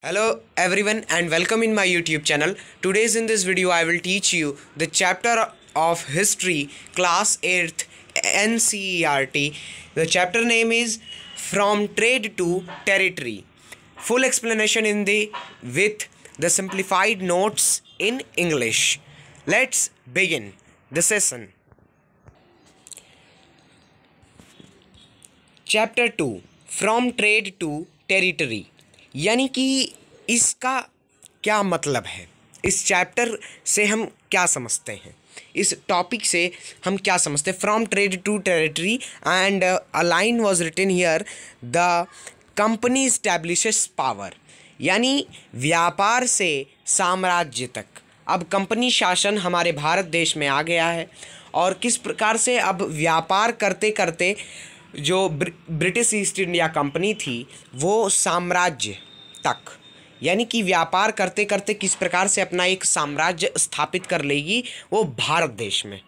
Hello everyone and welcome in my YouTube channel. Today's in this video I will teach you the chapter of history class 8th NCERT. The chapter name is From Trade to Territory. Full explanation in the with the simplified notes in English. Let's begin the session. Chapter 2 from trade to territory, यानी कि इसका क्या मतलब है, इस chapter से हम क्या समझते हैं, इस टॉपिक से हम क्या समझते हैं. From trade to territory and a line was written here, the company establishes power, यानी व्यापार से साम्राज्य तक. अब कंपनी शासन हमारे भारत देश में आ गया है और किस प्रकार से अब व्यापार करते करते जो ब्रिटिश ईस्ट इंडिया कंपनी थी वो साम्राज्य तक, यानी कि व्यापार करते करते किस प्रकार से अपना एक साम्राज्य स्थापित कर लेगी वो भारत देश में.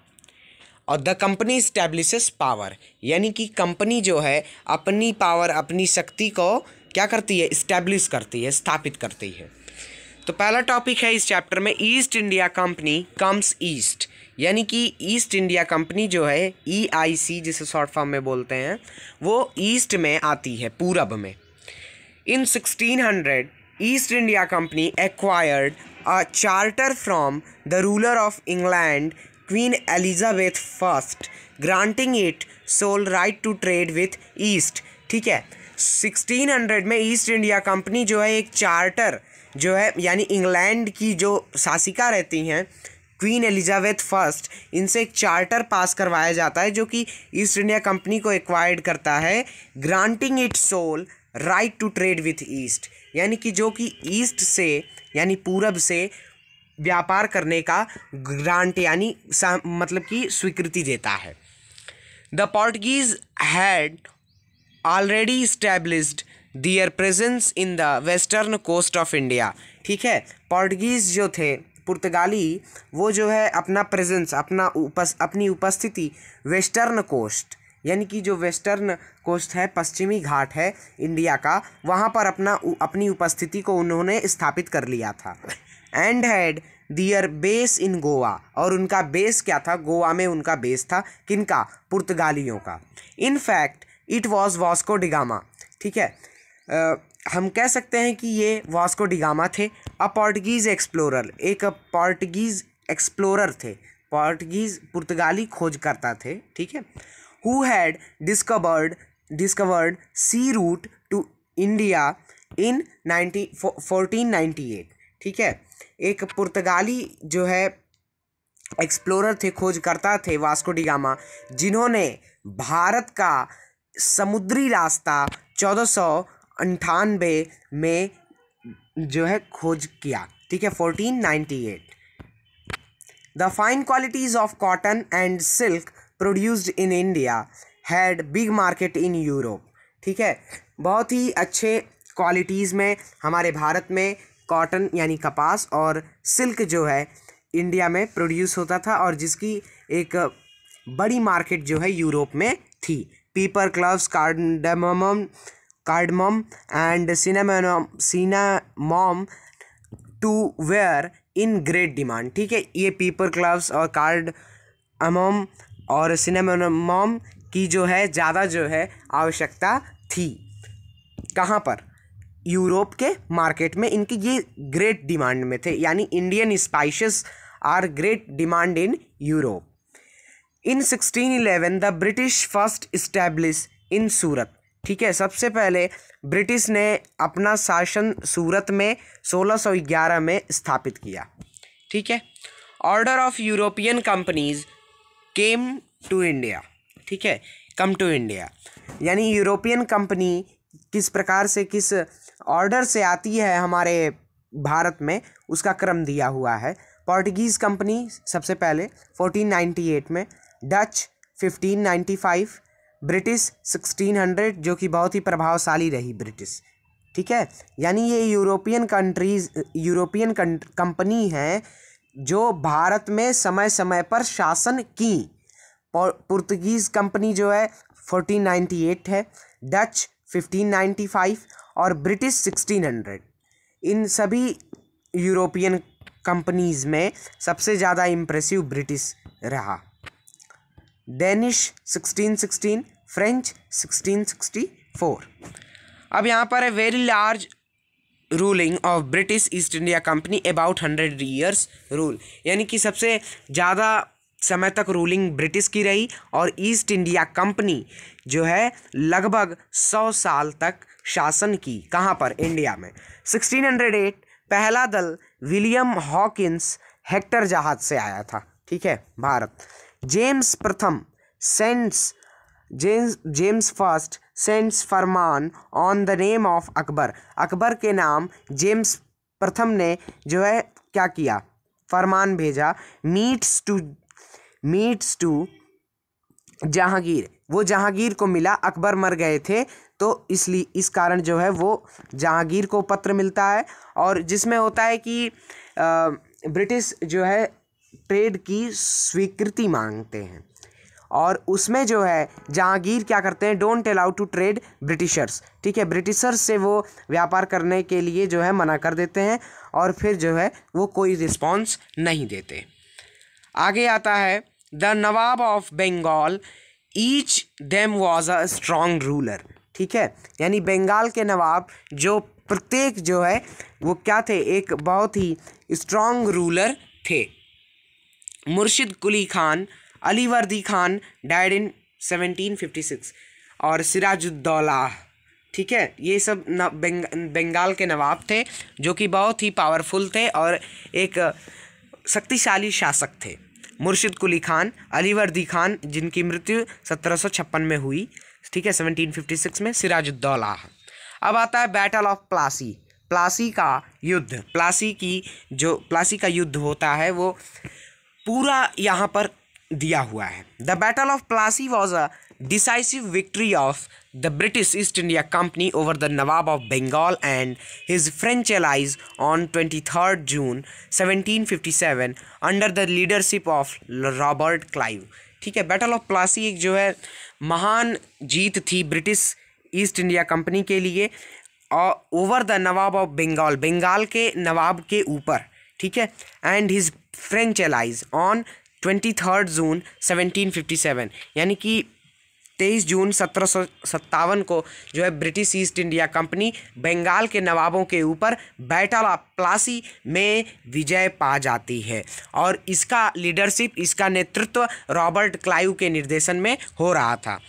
और द कंपनी इस्टेब्लिशेस पावर, यानी कि कंपनी जो है अपनी पावर, अपनी शक्ति को क्या करती है, इस्टेब्लिश करती है, स्थापित करती है. तो पहला टॉपिक है इस चैप्टर में, east India company comes east, यानी कि ईस्ट इंडिया कंपनी जो है EIC जिसे शॉर्ट फॉर्म में बोलते हैं वो ईस्ट में आती है, पूरब में. In 1600 East India Company acquired a charter from the ruler of England Queen Elizabeth first, granting it sole right to trade with East. ठीक है, 1600 में ईस्ट इंडिया कंपनी जो है एक चार्टर जो है, यानी इंग्लैंड की जो शासिका रहती हैं क्वीन एलिजाबेथ फर्स्ट, इनसे एक चार्टर पास करवाया जाता है जो कि ईस्ट इंडिया कंपनी को एक्वायर्ड करता है, granting it sole right to trade with East, यानी कि जो कि ईस्ट से यानी पूरब से व्यापार करने का ग्रांट यानी मतलब कि स्वीकृति देता है. The Portuguese had already established their presence in the western coast of India. ठीक है, पोर्टुगीज़ जो थे, पुर्तगाली, वो जो है अपना प्रेजेंस, अपनी उपस्थिति वेस्टर्न कोस्ट, यानी कि जो वेस्टर्न कोस्ट है, पश्चिमी घाट है इंडिया का, वहाँ पर अपनी उपस्थिति को उन्होंने स्थापित कर लिया था. And had their base in Goa, और उनका बेस क्या था, गोवा में उनका बेस था, किनका, पुर्तगालियों का. In fact it was Vasco da Gama. ठीक है, हम कह सकते हैं कि ये वास्को डिगामा थे, अ पोर्टुगीज़ एक्सप्लोरर, एक पोर्टुगीज़ एक्सप्लोरर थे, पुर्तगाली खोजकर्ता थे. ठीक है, who had discovered sea route to India in 1498. ठीक है, एक पुर्तगाली जो है एक्सप्लोरर थे, खोजकर्ता थे, वास्को डिगामा, जिन्होंने भारत का समुद्री रास्ता 1498 में जो है खोज किया. ठीक है, 1498. The fine qualities of cotton and silk produced in India had big market in Europe. ठीक है, बहुत ही अच्छे क्वालिटीज़ में हमारे भारत में कॉटन यानी कपास और सिल्क जो है इंडिया में प्रोड्यूस होता था और जिसकी एक बड़ी मार्केट जो है यूरोप में थी. Pepper, cloves, cardamom and cinnamon too were in great demand. ठीक है, ये पीपर, क्लव्स और कार्डमम और सिनामोम की जो है ज़्यादा जो है आवश्यकता थी. कहाँ पर, यूरोप के मार्केट में इनकी ये ग्रेट डिमांड में थे, यानी Indian spices are great demand in Europe. In 1611 the British first establish in Surat. ठीक है, सबसे पहले ब्रिटिश ने अपना शासन सूरत में 1611 में स्थापित किया. ठीक है, order of European companies came to India. ठीक है, कम टू इंडिया, यानी यूरोपियन कंपनी किस प्रकार से, किस ऑर्डर से आती है हमारे भारत में, उसका क्रम दिया हुआ है. पोर्टुगीज़ कंपनी सबसे पहले 1498 में, डच 1595, ब्रिटिश 1600 जो कि बहुत ही प्रभावशाली रही ब्रिटिश. ठीक है, यानी ये यूरोपियन कंपनी है जो भारत में समय समय पर शासन की. पुर्तगीज़ कंपनी जो है 1498 है, डच 1595 और ब्रिटिश 1600. इन सभी यूरोपियन कंपनीज में सबसे ज़्यादा इम्प्रेसिव ब्रिटिश रहा। Danish 1616, French 1664। अब यहाँ पर है very large ruling of British East India company about 100 years rule, यानी कि सबसे ज़्यादा समय तक रूलिंग ब्रिटिश की रही और ईस्ट इंडिया कंपनी जो है लगभग 100 साल तक शासन की। कहाँ पर? इंडिया में। 1608 पहला दल विलियम हॉकिंस हेक्टर जहाज से आया था, ठीक है, Bharat. James first sends Farman on the name of Akbar. Akbar के नाम जेम्स प्रथम ने जो है क्या किया? फरमान भेजा। मीट्स टू जहांगीर, वो जहांगीर को मिला। अकबर मर गए थे तो इसलिए इस कारण जो है वो जहांगीर को पत्र मिलता है, और जिसमें होता है कि ब्रिटिश जो है ट्रेड की स्वीकृति मांगते हैं, और उसमें जो है जहांगीर क्या करते हैं? Don't allow to trade Britishers, ठीक है, ब्रिटिशर्स से वो व्यापार करने के लिए जो है मना कर देते हैं, और फिर जो है वो कोई रिस्पॉन्स नहीं देते। आगे आता है the Nawab of Bengal, each them was a strong ruler, ठीक है, यानी बंगाल के नवाब जो प्रत्येक जो है वो क्या थे? एक बहुत ही स्ट्रॉन्ग रूलर थे। मुर्शिद कुली खान, अलीवर्दी खान डाइड इन 1756, और सिराजुद्दौला, ठीक है, ये सब बंगाल के नवाब थे जो कि बहुत ही पावरफुल थे और एक शक्तिशाली शासक थे। मुर्शिद कुली खान, अलीवर्दी खान जिनकी मृत्यु 1756 में हुई, ठीक है, 1756 में। सिराजुद्दौला। अब आता है बैटल ऑफ प्लासी, प्लासी का युद्ध। प्लासी का युद्ध होता है वो पूरा यहाँ पर दिया हुआ है। The battle of Plassey was a decisive victory of the British East India Company over the Nawab of Bengal and his French allies on 23 June 1757 under the leadership of Robert Clive, ठीक है। बैटल ऑफ प्लासी एक जो है महान जीत थी ब्रिटिश ईस्ट इंडिया कंपनी के लिए और over the Nawab of Bengal, Bengal के नवाब के ऊपर, ठीक है, and his French allies on 23 June 1757, यानी कि 23 जून 1757 को जो है British East India Company Bengal के नवाबों के ऊपर बैटल ऑफ प्लासी में विजय पा जाती है और इसका लीडरशिप, इसका नेतृत्व रॉबर्ट क्लाइव के निर्देशन में हो रहा था।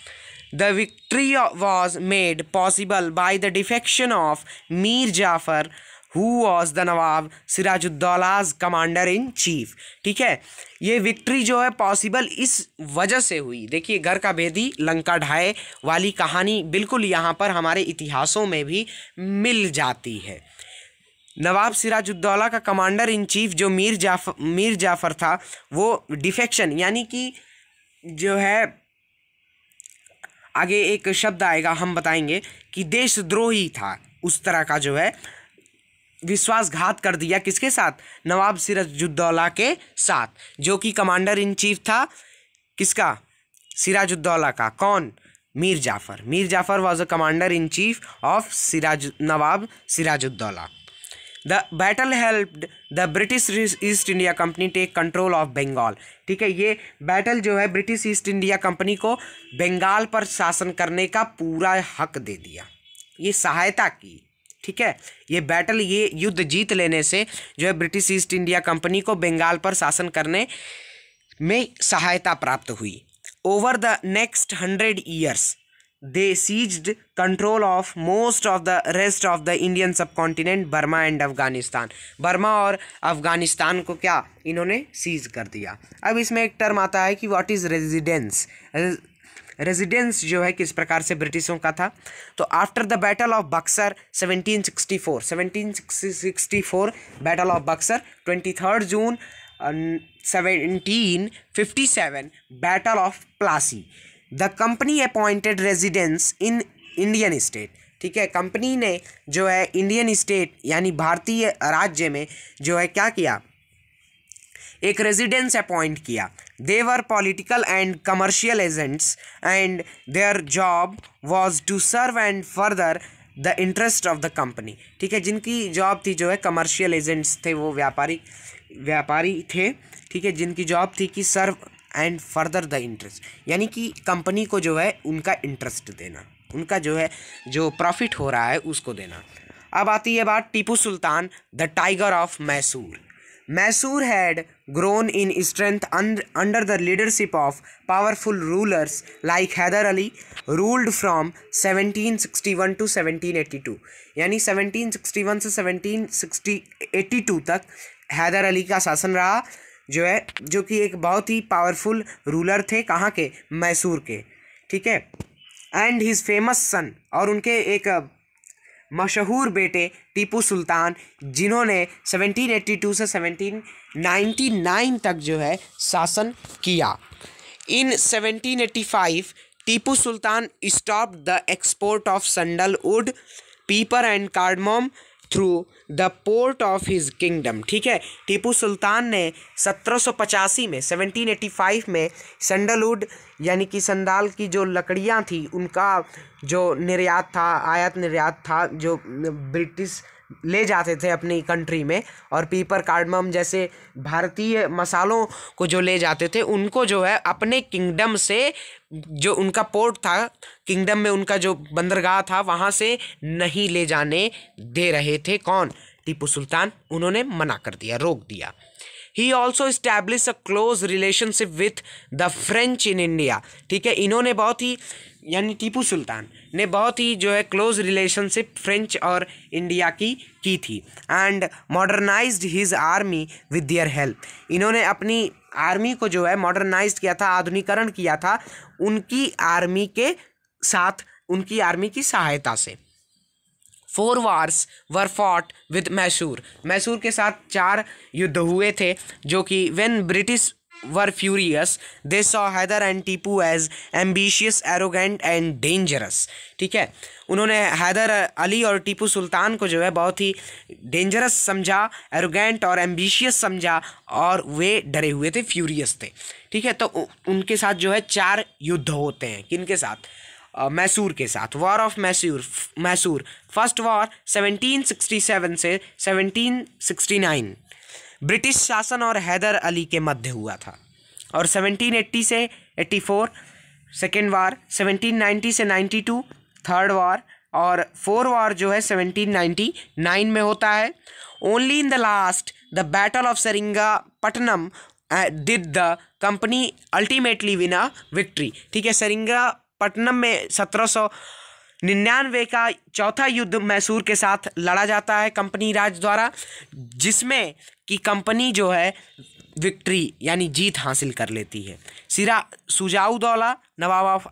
The victory was made possible by the defection of Mir Jafar, who was the nawab Sirajuddaulah's commander in chief, ठीक है। ये विक्ट्री जो है पॉसिबल इस वजह से हुई। देखिए, घर का भेदी लंका ढाए वाली कहानी बिल्कुल यहाँ पर हमारे इतिहासों में भी मिल जाती है। नवाब सिराजुद्दौला का कमांडर इन चीफ जो मीर जाफ़र था, वो डिफेक्शन यानी कि जो है आगे एक शब्द आएगा हम बताएंगे कि देशद्रोही था, उस तरह का जो है विश्वासघात कर दिया किसके साथ? नवाब सिराजुद्दौला के साथ, जो कि कमांडर इन चीफ था किसका? सिराजुद्दौला का। कौन? Mir Jafar. Mir Jafar was a commander in chief of Nawab Sirajuddaula. The battle helped the British East India Company take control of Bengal, ठीक है। ये बैटल जो है ब्रिटिश ईस्ट इंडिया कंपनी को बंगाल पर शासन करने का पूरा हक दे दिया, ये सहायता की, ठीक है। ये बैटल, ये युद्ध जीत लेने से जो है ब्रिटिश ईस्ट इंडिया कंपनी को बंगाल पर शासन करने में सहायता प्राप्त हुई। Over the next 100 years they seized control of most of the rest of the Indian subcontinent, Burma and Afghanistan. Burma और अफगानिस्तान को क्या इन्होंने सीज कर दिया। अब इसमें एक टर्म आता है कि व्हाट इज़ रेजिडेंस। रेजिडेंस जो है किस प्रकार से ब्रिटिशों का था। तो after the battle of Buxar 1764 battle of Buxar, 23 June 1757 battle of Plassey, the company appointed residence in Indian state, ठीक है। कंपनी ने जो है इंडियन स्टेट यानी भारतीय राज्य में जो है क्या किया? एक रेजिडेंस अपॉइंट किया। They were political and commercial agents and their job was to serve and further the interest of the company, ठीक है, जिनकी जॉब थी जो है कमर्शियल एजेंट्स थे, वो व्यापारी थे, ठीक है, जिनकी जॉब थी कि serve and further the interest, यानी कि कंपनी को जो है उनका इंटरेस्ट देना, उनका जो है जो प्रॉफिट हो रहा है उसको देना। अब आती है बात Tipu Sultan the tiger of Mysore. Mysore had grown in strength under the leadership of powerful rulers like Hyder Ali, ruled from 1761 to 1782, यानी 1761 से 1782 तक हैदर अली का शासन रहा, जो है जो कि एक बहुत ही पावरफुल रूलर थे, कहाँ के, मैसूर के, ठीक है। एंड हिज फेमस सन, और उनके एक मशहूर बेटे टीपू सुल्तान, जिन्होंने 1782 से 1799 तक जो है शासन किया। In 1785 Tipu Sultan stopped the export of sandalwood, pepper and cardamom through the port of his kingdom, ठीक है। टीपू सुल्तान ने 1785 में 1785 में सैंडलवुड यानी कि संदाल की जो लकड़ियाँ थी उनका जो निर्यात था, आयात निर्यात था, जो ब्रिटिश ले जाते थे अपनी कंट्री में, और पीपर कार्डमम जैसे भारतीय मसालों को जो ले जाते थे, उनको जो है अपने किंगडम से, जो उनका पोर्ट था किंगडम में, उनका जो बंदरगाह था, वहाँ से नहीं ले जाने दे रहे थे। कौन? टीपू सुल्तान। उन्होंने मना कर दिया, रोक दिया। He also establish a close relationship with the French in India, ठीक है। इन्होंने बहुत ही, यानी टीपू सुल्तान ने बहुत ही जो है क्लोज रिलेशनशिप फ्रेंच और इंडिया की थी। And modernised his army with their help, इन्होंने अपनी आर्मी को जो है मॉडर्नाइज किया था, आधुनिकरण किया था उनकी आर्मी के साथ, उनकी आर्मी की सहायता से। 4 wars were fought with Mysore, Mysore के साथ 4 युद्ध हुए थे, जो कि when British were furious they saw Hyder and Tipu as ambitious, arrogant and dangerous, ठीक है। उन्होंने हैदर अली और टीपू सुल्तान को जो है बहुत ही डेंजरस समझा, एरोगेंट और एम्बिशियस समझा, और वे डरे हुए थे, फ्यूरियस थे, ठीक है। तो उनके साथ जो है 4 युद्ध होते हैं, किनके साथ? मैसूर के साथ। War of Mysore first war 1767 से 1769 ब्रिटिश शासन और हैदर अली के मध्य हुआ था, और 1780 से 84 सेकेंड वार, 1790 से 92 थर्ड वार, और 4 वार जो है 1799 में होता है। Only in the last the battle of Seringapatam did the company ultimately win a victory, ठीक है। सेरिंगापट्टनम में 1799 का चौथा युद्ध मैसूर के साथ लड़ा जाता है कंपनी राज द्वारा, जिसमें कि कंपनी जो है विक्ट्री यानी जीत हासिल कर लेती है। शुजाउद्दौला नवाब ऑफ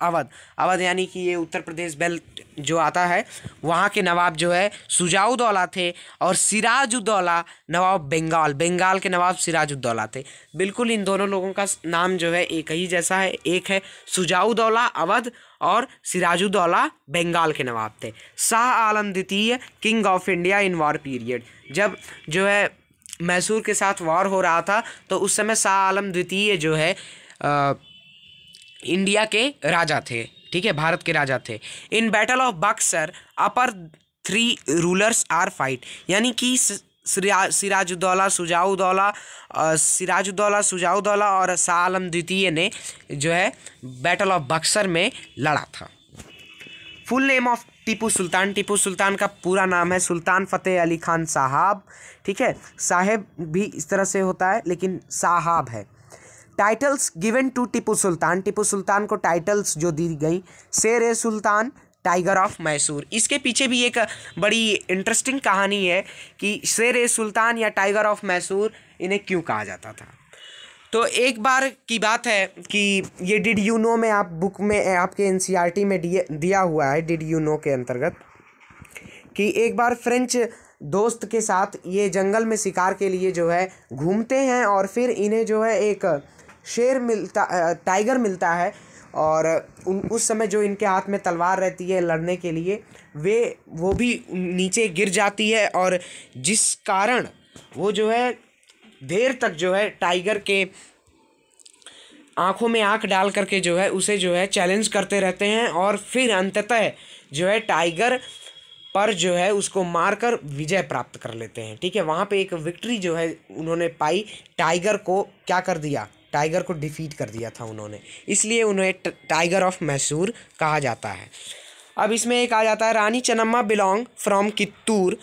अवध यानी कि ये उत्तर प्रदेश बेल्ट जो आता है, वहाँ के नवाब जो है शुजाउद्दौला थे, और सिराजुद्दौला नवाब बंगाल के नवाब सिराजुद्दौला थे। बिल्कुल इन दोनों लोगों का नाम जो है एक ही जैसा है, एक है शुजाउद्दौला अवध और सिराजुद्दौला बंगाल के नवाब थे। शाह आलम द्वितीय king of India in war period, जब जो है मैसूर के साथ वॉर हो रहा था तो उस समय शाह आलम द्वितीय जो है इंडिया के राजा थे, ठीक है, भारत के राजा थे। In battle of Buxar upper 3 rulers are fight, यानी कि सिराजुद्दौला शुजाउद्दौला और शाह आलम द्वितीय ने जो है बैटल ऑफ बक्सर में लड़ा था। Full name of Tipu Sultan का पूरा नाम है सुल्तान फतेह अली खान साहब, ठीक है। साहेब भी इस तरह से होता है लेकिन साहब है। Titles given to Tipu Sultan को टाइटल्स जो दी गई, शेर ए सुल्तान, टाइगर ऑफ मैसूर। इसके पीछे भी एक बड़ी इंटरेस्टिंग कहानी है कि शेर ए सुल्तान या टाइगर ऑफ मैसूर इन्हें क्यों कहा जाता था। तो एक बार की बात है कि ये डिड यू नो में आप बुक में आपके एनसीईआरटी में दिया हुआ है, डिड यू नो के अंतर्गत, कि एक बार फ्रेंच दोस्त के साथ ये जंगल में शिकार के लिए जो है घूमते हैं, और फिर इन्हें जो है एक टाइगर मिलता है, और उस समय जो इनके हाथ में तलवार रहती है लड़ने के लिए, वो भी नीचे गिर जाती है, और जिस कारण वो जो है देर तक जो है टाइगर के आंखों में आंख डाल करके जो है उसे जो है चैलेंज करते रहते हैं, और फिर अंततः जो है टाइगर पर जो है उसको मारकर विजय प्राप्त कर लेते हैं। ठीक है, वहाँ पे एक विक्ट्री जो है उन्होंने पाई, टाइगर को क्या कर दिया, टाइगर को डिफीट कर दिया था उन्होंने, इसलिए उन्हें टाइगर ऑफ मैसूर कहा जाता है। अब इसमें एक आ जाता है रानी चन्नम्मा बिलोंग फ्रॉम कित्तूर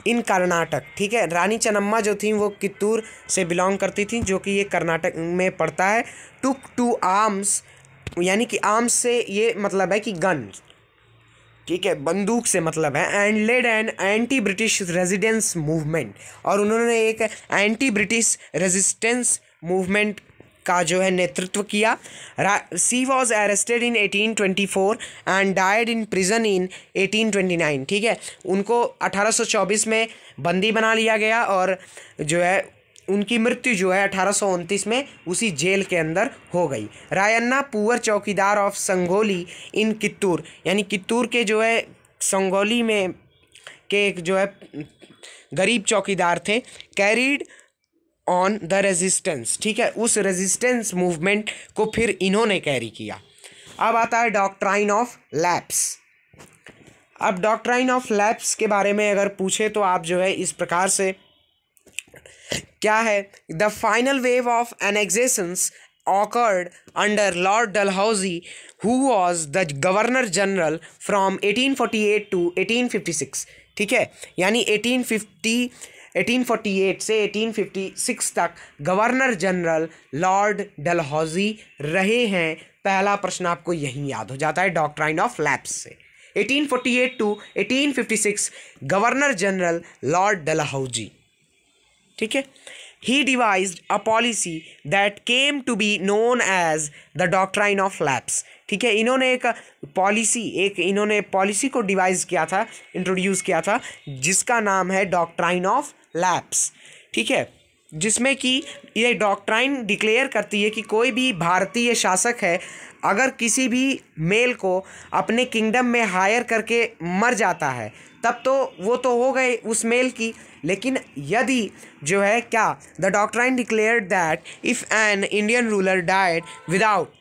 इन कर्नाटक। ठीक है, रानी चन्नम्मा जो थी वो कित्तूर से बिलोंग करती थी, जो कि ये कर्नाटक में पड़ता है। टुक टू आर्म्स, यानी कि आर्म्स से ये मतलब है कि गन, ठीक है, बंदूक से मतलब है। And led an anti British resistance movement, और उन्होंने एक एंटी ब्रिटिश रेजिस्टेंस मूवमेंट का जो है नेतृत्व किया। She was arrested in 1824 and died in prison in 1829। ठीक है, उनको 1824 में बंदी बना लिया गया और जो है उनकी मृत्यु जो है 1829 में उसी जेल के अंदर हो गई। रायन्ना पुअर चौकीदार ऑफ संगोली इन कित्तूर, यानी कित्तूर के जो है संगोली में के एक जो है गरीब चौकीदार थे। कैरीड ऑन द रेजिस्टेंस, ठीक है, उस रेजिस्टेंस मूवमेंट को फिर इन्होंने कैरी किया। अब आता है डॉक्ट्राइन ऑफ लैप्स। अब डॉक्ट्राइन ऑफ लैप्स के बारे में अगर पूछे तो आप जो है इस प्रकार से क्या है, the final wave of annexations occurred under Lord Dalhousie, who was the Governor General from 1848 to 1856। ठीक है, यानी 1848 से 1856 तक गवर्नर जनरल लॉर्ड डलहौजी रहे हैं। पहला प्रश्न आपको यही याद हो जाता है डॉक्ट्राइन ऑफ लैप्स से। 1848 to 1856 governor general Lord Dalhousie. ठीक है, he devised a policy that came to be known as the doctrine of lapse। ठीक है, इन्होंने इन्होंने पॉलिसी को डिवाइज किया था, इंट्रोड्यूस किया था, जिसका नाम है डॉक्ट्राइन ऑफ लैप्स। ठीक है, जिसमें कि ये डॉक्ट्राइन डिक्लेयर करती है कि कोई भी भारतीय शासक है अगर किसी भी मेल को अपने किंगडम में हायर करके मर जाता है तब तो वो तो हो गए उस मेल की, लेकिन यदि जो है क्या, the doctrine declared that if an Indian ruler died without,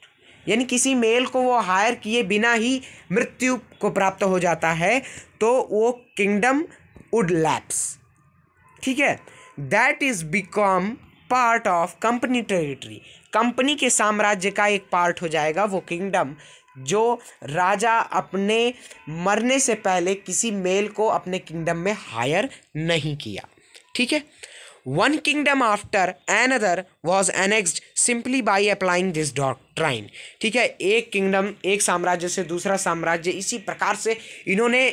यानी किसी मेल को वो हायर किए बिना ही मृत्यु को प्राप्त हो जाता है तो वो किंगडम वुड लैप्स। ठीक है, that is become part of company territory, company के साम्राज्य का एक पार्ट हो जाएगा वो किंगडम, जो राजा अपने मरने से पहले किसी मेल को अपने किंगडम में हायर नहीं किया। ठीक है, one kingdom after another was annexed simply by applying this doctrine. ठीक है, एक किंगडम, एक साम्राज्य से दूसरा साम्राज्य, इसी प्रकार से इन्होंने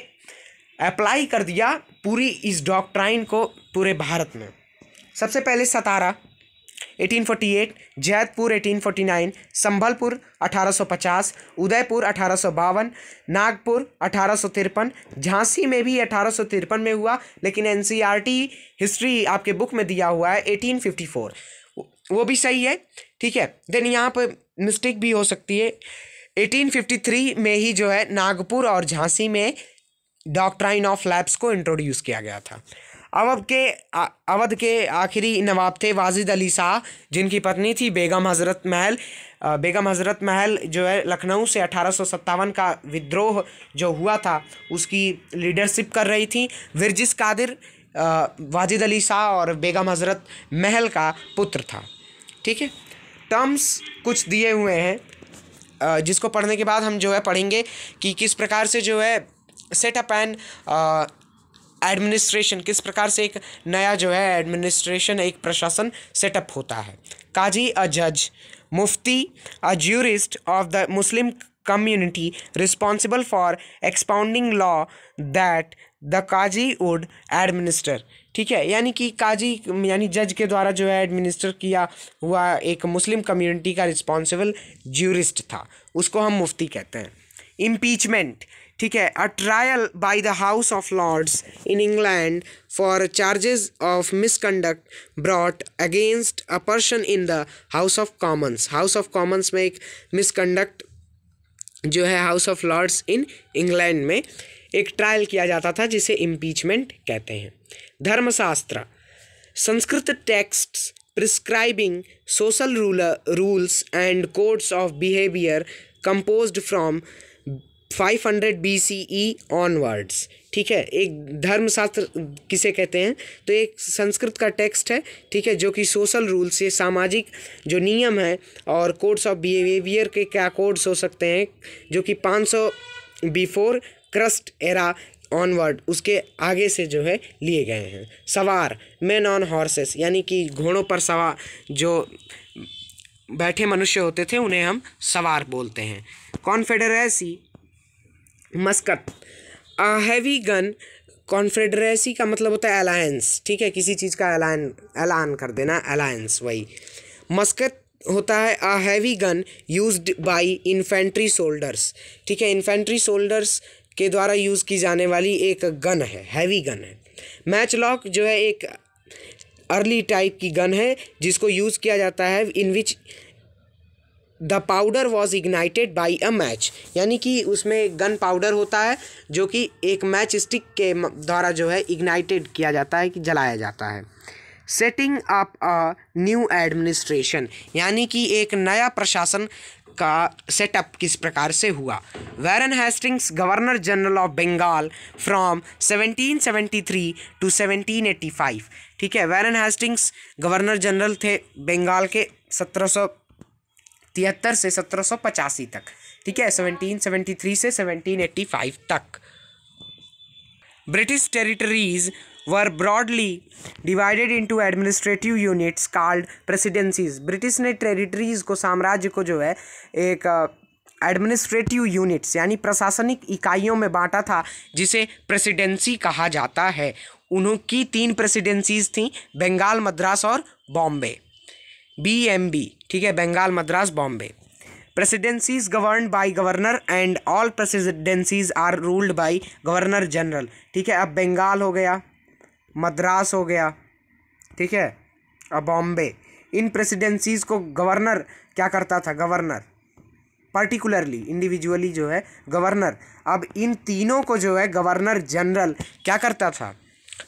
अप्लाई कर दिया पूरी इस डॉक्ट्राइन को पूरे भारत में। सबसे पहले सतारा 1848, जैतपुर 1849, संभलपुर 1850, उदयपुर 1852, नागपुर 1853, झांसी में भी 1853 में हुआ, लेकिन एनसीईआरटी हिस्ट्री आपके बुक में दिया हुआ है 1854, वो भी सही है। ठीक है, देन यहाँ पर मिस्टेक भी हो सकती है, 1853 में ही जो है नागपुर और झांसी में डॉक्ट्राइन ऑफ लैप्स को इंट्रोड्यूस किया गया था। अवध के आखिरी नवाब थे वाजिद अली शाह, जिनकी पत्नी थी बेगम हज़रत महल। बेगम हज़रत महल जो है लखनऊ से 1857 का विद्रोह जो हुआ था उसकी लीडरशिप कर रही थी। विरजिस कादिर वाजिद अली शाह और बेगम हज़रत महल का पुत्र था। ठीक है, टर्म्स कुछ दिए हुए हैं जिसको पढ़ने के बाद हम जो है पढ़ेंगे कि किस प्रकार से जो है सेटअप एंड एडमिनिस्ट्रेशन, किस प्रकार से एक नया जो है एडमिनिस्ट्रेशन, एक प्रशासन सेटअप होता है। काजी अ जज, mufti a jurist of the Muslim community responsible for expounding law that the qazi would administer. ठीक है, यानी कि काजी यानी जज के द्वारा जो है एडमिनिस्टर किया हुआ एक मुस्लिम कम्युनिटी का रिस्पॉन्सिबल ज्यूरिस्ट था, उसको हम मुफ्ती कहते हैं। इम्पीचमेंट, ठीक है, a trial by the House of Lords in England for charges of misconduct brought against a person in the House of Commons. House of Commons में एक मिसकंडक्ट जो है House of Lords in England में एक trial किया जाता था जिसे इम्पीचमेंट कहते हैं। धर्मशास्त्र, Sanskrit texts prescribing social rules and codes of behaviour composed from 500 BCE onwards. ठीक है, एक धर्मशास्त्र किसे कहते हैं, तो एक संस्कृत का टेक्स्ट है, ठीक है, जो कि सोशल रूल्स से सामाजिक जो नियम है और कोड्स ऑफ बिहेवियर के क्या कोड्स हो सकते हैं, जो कि 500 बिफोर क्रस्ट एरा ऑनवर्ड उसके आगे से जो है लिए गए हैं। सवार, मैन ऑन हॉर्सेस, यानी कि घोड़ों पर सवार जो बैठे मनुष्य होते थे उन्हें हम सवार बोलते हैं। Confederacy, Muscat, heavy gun. Confederacy का मतलब होता है अलायंस, ठीक है, किसी चीज़ का ऐलान कर देना, अलायंस वही। मस्कट होता है a heavy gun used by infantry shoulders, ठीक है, इन्फेंट्री सोल्डर्स के द्वारा यूज़ की जाने वाली एक गन है, हैवी गन है। मैच लॉक जो है एक अर्ली टाइप की गन है जिसको यूज़ किया जाता है in which the powder was ignited by a match, यानी कि उसमें गन पाउडर होता है जो कि एक मैच स्टिक के द्वारा जो है इग्नाइटेड किया जाता है, कि जलाया जाता है। Setting up a new administration, यानी कि एक नया प्रशासन का सेटअप किस प्रकार से हुआ। Warren Hastings governor general of Bengal from 1773 to 1785, ठीक है, वैरन हेस्टिंग्स गवर्नर जनरल थे बंगाल के 1773 से 1785 तक, ठीक है, 1773 से 1785 तक। British territories were broadly divided into administrative units called presidencies। British ने टेरिटरीज को, साम्राज्य को जो है एक एडमिनिस्ट्रेटिव यूनिट्स यानी प्रशासनिक इकाइयों में बांटा था, जिसे प्रेसिडेंसी कहा जाता है। उनकी 3 प्रेसिडेंसीज थीं, बंगाल, मद्रास और बॉम्बे, BMB, ठीक है, Bengal, Madras, Bombay. Presidencies governed by governor and all presidencies are ruled by governor general, ठीक है। अब बंगाल हो गया, मद्रास हो गया, ठीक है, और बॉम्बे, इन प्रेसिडेंसीज़ को गवर्नर क्या करता था, गवर्नर पर्टिकुलरली, इंडिविजुअली जो है गवर्नर। अब इन तीनों को जो है गवर्नर जनरल क्या करता था,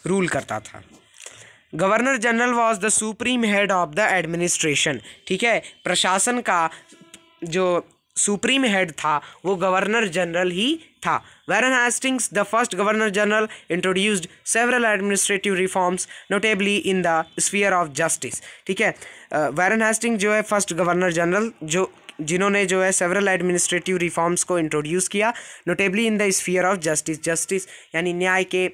रूल करता था। Governor general was the supreme head of the administration, ठीक है, प्रशासन का जो सुप्रीम हेड था वो गवर्नर जनरल ही था। Warren Hastings the first governor general introduced several administrative reforms notably in the sphere of justice, ठीक है। वैरन हेस्टिंग्स जो है फर्स्ट गवर्नर जनरल जिन्होंने जो है सेवरल एडमिनिस्ट्रेटिव रिफॉर्म्स को इंट्रोड्यूस किया, notably in the sphere of justice, justice यानी न्याय के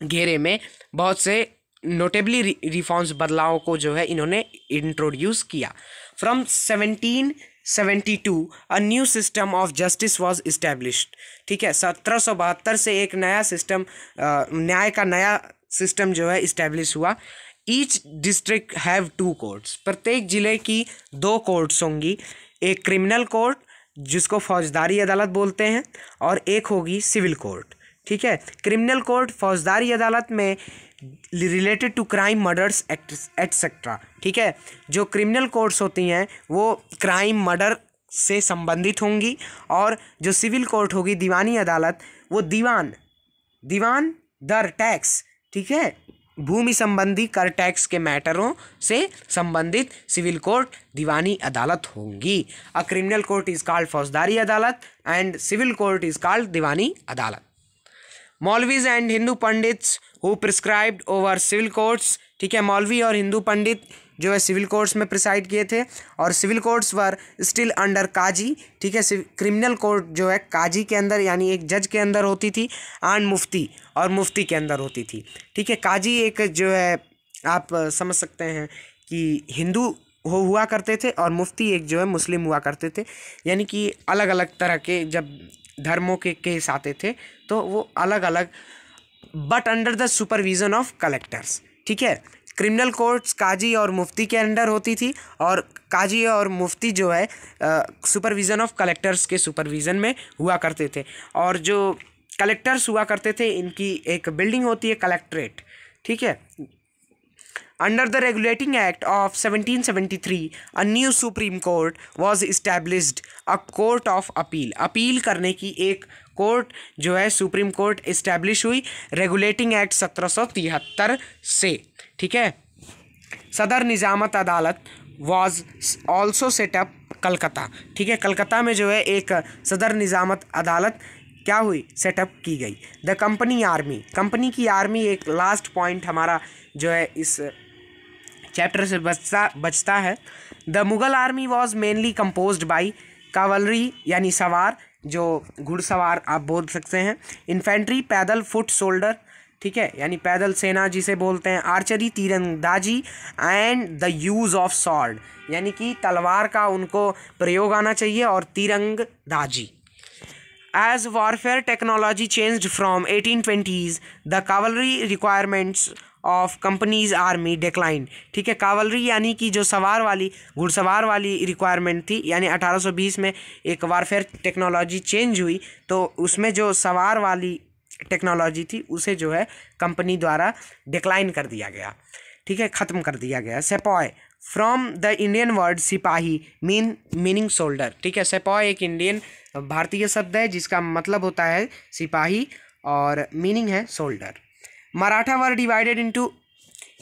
घेरे में बहुत से नोटेबली रिफॉर्म्स, बदलावों को जो है इन्होंने इंट्रोड्यूस किया। From 1772 a new system of justice was established, ठीक है, 1772 से एक नया सिस्टम, न्याय का नया सिस्टम जो है इस्टेब्लिश हुआ। ईच डिस्ट्रिक्ट हैव 2 कोर्ट्स, प्रत्येक ज़िले की 2 कोर्ट्स होंगी, एक क्रिमिनल कोर्ट जिसको फौजदारी अदालत बोलते हैं और एक होगी सिविल कोर्ट, ठीक है। क्रिमिनल कोर्ट फौजदारी अदालत में related to crime, murders etcetera, ठीक है। जो क्रिमिनल कोर्ट्स होती हैं वो क्राइम, मर्डर से संबंधित होंगी, और जो सिविल कोर्ट होगी, दीवानी अदालत, वो दीवान दर, टैक्स, ठीक है, भूमि संबंधी कर, टैक्स के मैटरों से संबंधित सिविल कोर्ट, दीवानी अदालत होंगी। A criminal court is called faujdari adalat and civil court is called diwani adalat. Maulvis and Hindu pandits who prescribed over civil courts, ठीक है, मौलवी और हिंदू पंडित जो है सिविल कोर्ट्स में प्रिसाइड किए थे, और civil courts were still under qazi, ठीक है। क्रिमिनल कोर्ट जो है काजी के अंदर यानी एक जज के अंदर होती थी, एंड मुफ्ती, और मुफ्ती के अंदर होती थी, ठीक है। काजी एक जो है आप समझ सकते हैं कि हिंदू हुआ करते थे, और मुफ्ती एक जो है मुस्लिम हुआ करते थे, यानी कि अलग अलग तरह के जब धर्मों के केस आते थे तो वो अलग अलग, but under the supervision of collectors, ठीक है। क्रिमिनल कोर्ट्स काजी और मुफ्ती के अंडर होती थी, और काजी और मुफ्ती जो है सुपरविजन ऑफ कलेक्टर्स के सुपरविजन में हुआ करते थे। और जो कलेक्टर्स हुआ करते थे, इनकी एक बिल्डिंग होती है कलेक्ट्रेट, ठीक है। Under the Regulating Act of 1773, a new Supreme Court was established, a court of appeal। Appeal करने की एक कोर्ट जो है सुप्रीम कोर्ट इस्टेब्लिश हुई रेगुलेटिंग एक्ट 1773 से, ठीक है। सदर निजामत अदालत वॉज ऑल्सो सेटअप कलकत्ता। ठीक है, कलकत्ता में जो है एक सदर निज़ामत अदालत क्या हुई, सेटअप की गई। द कंपनी आर्मी, कंपनी की आर्मी एक लास्ट पॉइंट हमारा जो है इस चैप्टर से बचता है। The Mughal army was mainly composed by cavalry यानी सवार, जो घुड़सवार आप बोल सकते हैं, इन्फेंट्री पैदल, फुट सोल्डर, ठीक है, यानी पैदल सेना जिसे बोलते हैं, आर्चरी तीरंदाजी, and the use of sword यानी कि तलवार का उनको प्रयोग आना चाहिए, और तीरंदाजी। As warfare technology changed from 1820s, the cavalry requirements of company's army declined। ठीक है, कावलरी यानी कि जो सवार वाली घुड़सवार वाली रिक्वायरमेंट थी, यानी 1820 में एक वारफेयर टेक्नोलॉजी चेंज हुई, तो उसमें जो सवार वाली टेक्नोलॉजी थी उसे जो है कंपनी द्वारा डिक्लाइन कर दिया गया। ठीक है, ख़त्म कर दिया गया। सेपॉय फ्रॉम द इंडियन वर्ड सिपाही मीनिंग सोल्डर। ठीक है, सेपॉय एक इंडियन भारतीय शब्द है जिसका मतलब होता है सिपाही और मीनिंग है soldier. Maratha were divided into,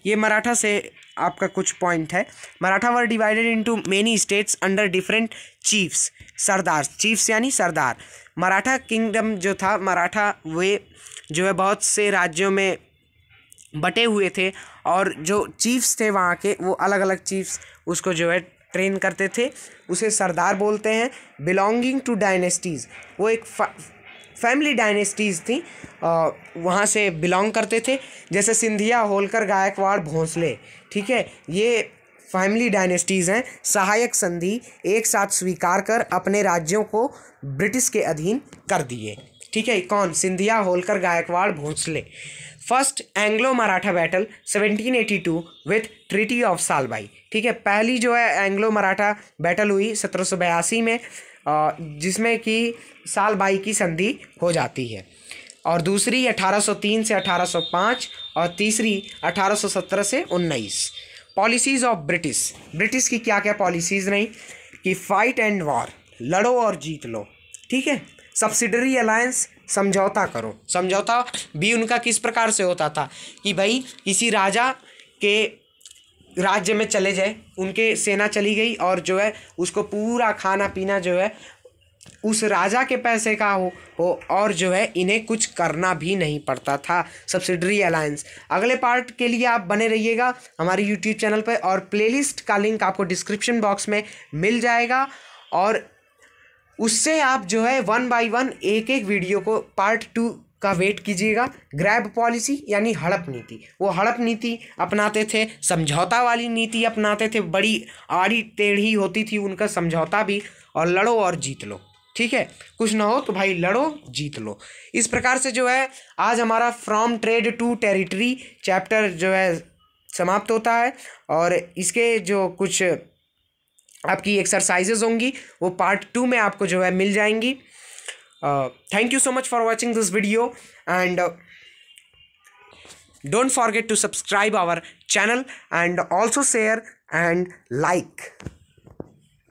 ये मराठा से आपका कुछ पॉइंट है। Maratha were divided into many states under different chiefs, sardar, chiefs यानी सरदार। मराठा किंगडम जो था, मराठा वे जो है बहुत से राज्यों में बटे हुए थे, और जो चीफ्स थे वहाँ के, वो अलग अलग चीफ्स उसको जो है ट्रेन करते थे, उसे सरदार बोलते हैं। बिलोंगिंग टू डायनेस्टीज़, वो एक फैमिली डायनेस्टीज़ थी, वहाँ से बिलोंग करते थे, जैसे सिंधिया, होलकर, गायकवाड़, भोंसले। ठीक है, ये फैमिली डायनेस्टीज़ हैं। सहायक संधि एक साथ स्वीकार कर अपने राज्यों को ब्रिटिश के अधीन कर दिए। ठीक है, कौन, Scindia, Holkar, Gaekwad, Bhonsle. First Anglo Maratha battle 1782 with treaty of Salbai. ठीक है, पहली जो है एंग्लो मराठा बैटल हुई 1782 में, जिसमें कि सालबाई की संधि हो जाती है, और दूसरी 1803 से 1805, और तीसरी 1817 से 19। पॉलिसीज़ ऑफ ब्रिटिश, ब्रिटिश की क्या क्या पॉलिसीज़ रही कि फाइट एंड वॉर, लड़ो और जीत लो। ठीक है, सब्सिडरी अलायंस, समझौता करो। समझौता भी उनका किस प्रकार से होता था कि भाई किसी राजा के राज्य में चले जाए, उनके सेना चली गई, और जो है उसको पूरा खाना पीना जो है उस राजा के पैसे का हो और जो है इन्हें कुछ करना भी नहीं पड़ता था। Subsidiary alliance. अगले पार्ट के लिए आप बने रहिएगा हमारे यूट्यूब चैनल पर, और प्लेलिस्ट का लिंक आपको डिस्क्रिप्शन बॉक्स में मिल जाएगा, और उससे आप जो है 1 बाय 1 एक एक वीडियो को पार्ट 2 का वेट कीजिएगा। ग्रैब पॉलिसी यानी हड़प नीति, वो हड़प नीति अपनाते थे, समझौता वाली नीति अपनाते थे, बड़ी आड़ी टेढ़ी होती थी उनका समझौता भी, और लड़ो और जीत लो। ठीक है, कुछ ना हो तो भाई लड़ो जीत लो। इस प्रकार से जो है आज हमारा from trade to territory chapter जो है समाप्त होता है, और इसके जो कुछ आपकी एक्सरसाइजेज होंगी वो पार्ट 2 में आपको जो है मिल जाएंगी। Thank you so much for watching this video, and don't forget to subscribe our channel, and also share and like.